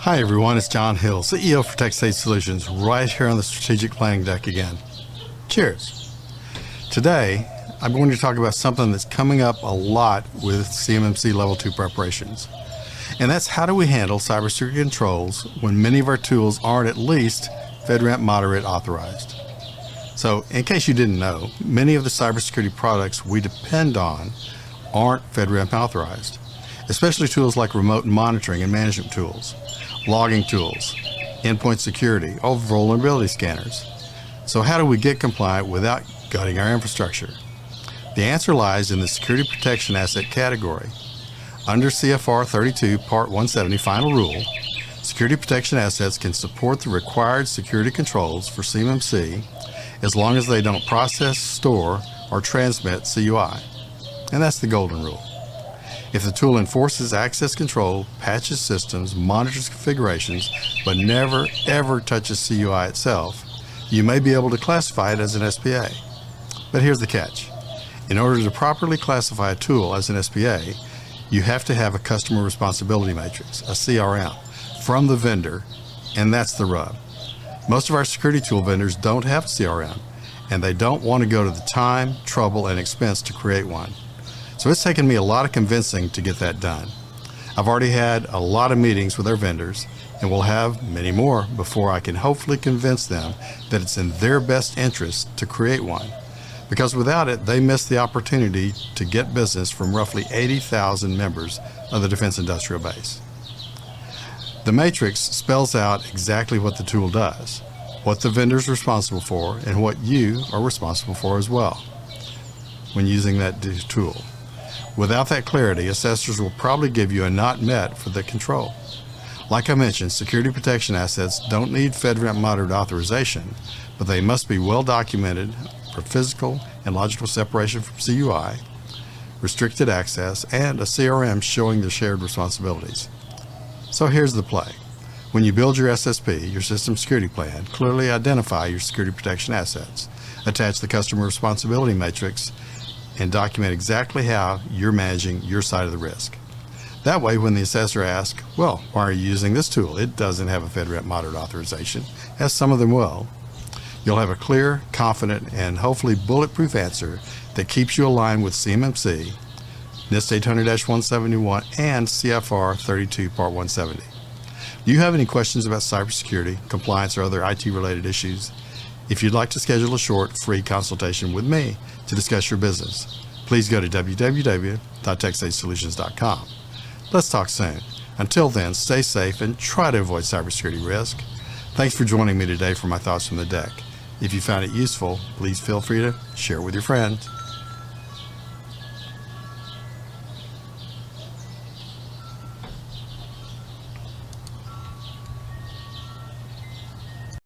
Hi everyone, it's John Hill, CEO for TechSage Solutions, right here on the strategic planning deck again. Cheers. Today, I'm going to talk about something that's coming up a lot with CMMC Level 2 preparations. And that's how do we handle cybersecurity controls when many of our tools aren't at least FedRAMP Moderate authorized. So, in case you didn't know, many of the cybersecurity products we depend on aren't FedRAMP authorized, especially tools like remote monitoring and management tools, logging tools, endpoint security, or vulnerability scanners. So how do we get compliant without gutting our infrastructure? The answer lies in the security protection asset category. Under CFR 32 Part 170 Final Rule, security protection assets can support the required security controls for CMMC as long as they don't process, store, or transmit CUI. And that's the golden rule. If the tool enforces access control, patches systems, monitors configurations, but never ever touches CUI itself, you may be able to classify it as an SPA. But here's the catch. In order to properly classify a tool as an SPA, you have to have a customer responsibility matrix, a CRM, from the vendor, and that's the rub. Most of our security tool vendors don't have a CRM, and they don't want to go to the time, trouble, and expense to create one. So it's taken me a lot of convincing to get that done. I've already had a lot of meetings with our vendors, and we'll have many more before I can hopefully convince them that it's in their best interest to create one. Because without it, they miss the opportunity to get business from roughly 80,000 members of the defense industrial base. The matrix spells out exactly what the tool does, what the vendor is responsible for, and what you are responsible for as well when using that tool. Without that clarity, assessors will probably give you a not met for the control. Like I mentioned, security protection assets don't need FedRAMP Moderate authorization, but they must be well documented for physical and logical separation from CUI, restricted access, and a CRM showing their shared responsibilities. So here's the play. When you build your SSP, your system security plan, clearly identify your security protection assets, attach the customer responsibility matrix, and document exactly how you're managing your side of the risk. That way, when the assessor asks, well, why are you using this tool? It doesn't have a FedRAMP Moderate authorization, as some of them will. You'll have a clear, confident, and hopefully bulletproof answer that keeps you aligned with CMMC, NIST 800-171, and CFR 32 Part 170. Do you have any questions about cybersecurity, compliance, or other IT-related issues? If you'd like to schedule a short, free consultation with me to discuss your business, please go to www.techsagesolutions.com. Let's talk soon. Until then, stay safe and try to avoid cybersecurity risk. Thanks for joining me today for my thoughts from the deck. If you found it useful, please feel free to share it with your friends.